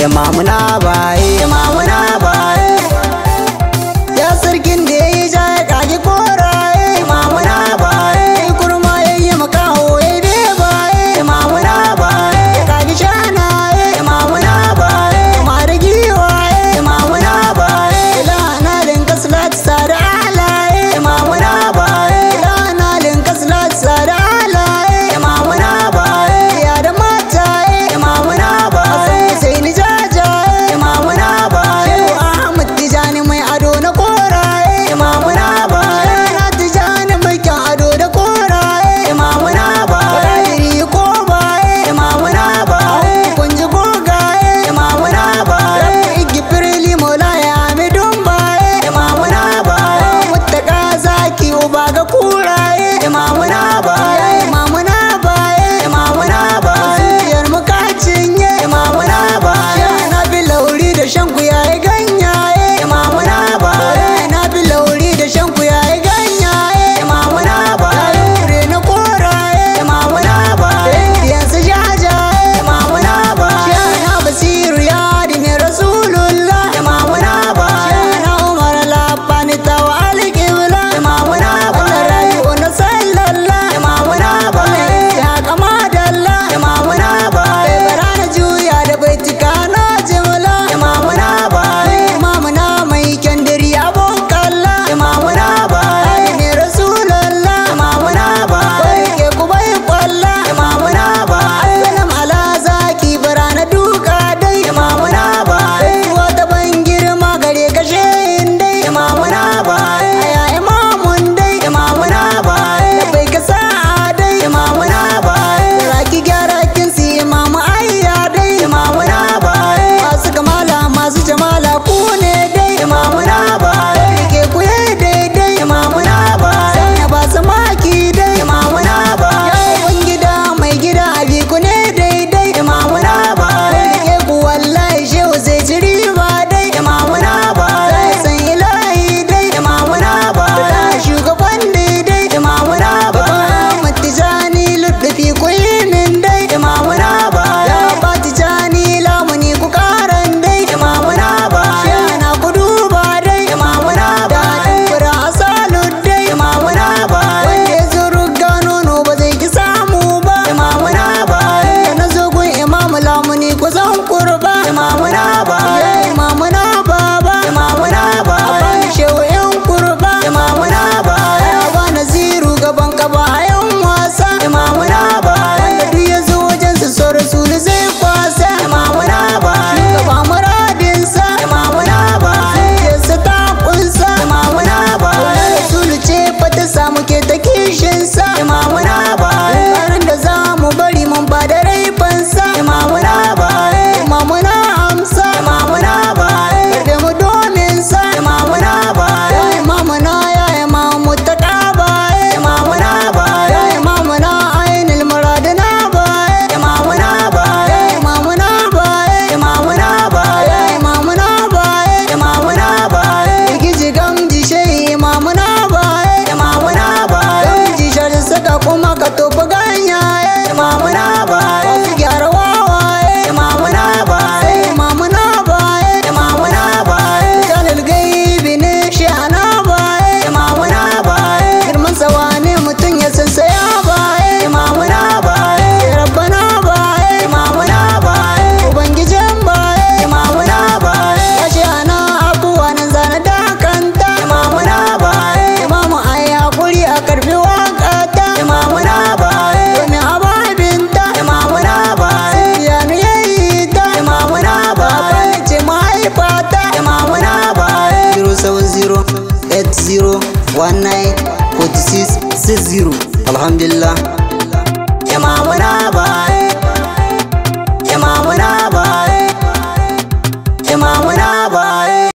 imamuna baye, imamuna baye. Ya sarkin da yayi ja ya kage koraye, imamuna baye. Kurma yayi makaho yayi bebaye, imamuna baye. Ya kage shanaye, imamuna baye. Mara giwaye, imamuna baye. Ilana linka salat sada alaye, imamuna baye. Ilana linka salat sada alaye, imamuna baye. Ya da mataye, imamuna baye. Sai ni jajaye, imamuna baye. Ahmad Tijani mai ado na koraye, imamuna baye. Na Tijani mai kyan ado da koraye, imamuna baye. Kadiri ko baye, imamuna baye. Kunji gogaye, imamuna baye. Igifirli Maulaya Hamidun baye, imamuna baye. Muttaka zaki uba ga kuraye, imamuna baye. Imamuna baye, imamuna baye. Zuciyar muka cinye, imamuna baye. Na bi lauri da shanku yayi ganyaye, imamuna baye. Na bi lauri da shanku yayi ganyaye, imamuna baye. Kure na koraye, imamuna baye. Yansu jajaye, imamuna baye. Na Basiru ya dine Rasulullah, imamuna baye. Na Umar Lafani tawa alƙibla, imamuna baye. Rayu na sallallah, imamuna baye. Ya kama dalla, imamuna baye. Bara na juya da baitika na jimla, imamuna baye. Imamuna mai kyandiri abun kalla, imamuna baye. Ne Rasulullah, imamuna baye. Ke ku bai kwalla, imamuna baye. Assalam ala zaki bara na duka dai, imamuna baye. Wata ban girma gare ka shehin dai, imamuna baye. Aya imamun dai, imamuna baye. Da bai ka sa'a dai, imamuna baye. Raki gyara kinsi imamu ayya dai, imamuna baye. Masu kamala masu jamala ku ne dai, imamuna baye. Ke ku yi daidai, imamuna baye. Sanya ba su maki dai, imamuna baye. Yawon gida mai gida abi ku ne daidai, imamuna baye. Ke ku wallahi shehu zai ci riba dai, imamuna baye. San ilahi dai, imamuna baye. Da shugaban daidai, imamuna baye. Ahmad Tijani luddufi ku yi min dai, imamuna baye. Ya ba Tijani lamuni ku karan dai, imamuna baye. Shana ku duba dai, imamuna baye. Fura asalud dai, imamuna baye. Wanda ya zo ruga nono ba zai ki samu ba, imamuna baye. Da na zo gun imamu lamuni ku zan kurba, imamuna baye. Imamuna baba, imamuna baye. Abani shehu yan kurba, imamuna baye. Abana ziru gaban ka bayan wasa, imamuna baye. Wanda duk ya zo wajen su so rasulu zai kwasa, imamuna baye. Shugaba muradinsa, imamuna baye. Zuciyarsa ta kunsa, imamuna baye. Rasulu ce fa ta samu ke ta kishinsa, imamuna baye. Tsarin da za mu bari mun ba da raifansa, imamuna baye. Imamuna amsa, imamuna baye. Karbe mu domin sa, imamuna baye. Ya imamuna ya imamu ta baye, imamuna baye. Ya imamuna ainul muradina baye, imamuna baye. Ya imamuna baye, imamuna baye. Ya imamuna baye, imamuna baye. Igiji gamji shehi imamuna baye, imamuna baye. Gamji shari saka kuma ka tofa ganyaye, imamuna baye. Wasu gyara wawaye, imamuna baye. Imamuna baye, imamuna baye. Jalil gaibi ne shehana baye, imamuna baye. Girman sawa ne mutum ya sansaya baye, imamuna baye. Rabbana baye, imamuna baye. Ubangijin baye, imamuna baye. Ya shehana abuwa nan zana dakanta, imamuna baye. Imamu ai hakuri a karbi wakata, imamuna baye. Domin ababinta, imamuna baye. Sufiyanu yayi ta, imamuna baye. Ya ce mahaifata, imamuna baye. 07080194660. Alhamdulillah, imamuna baye.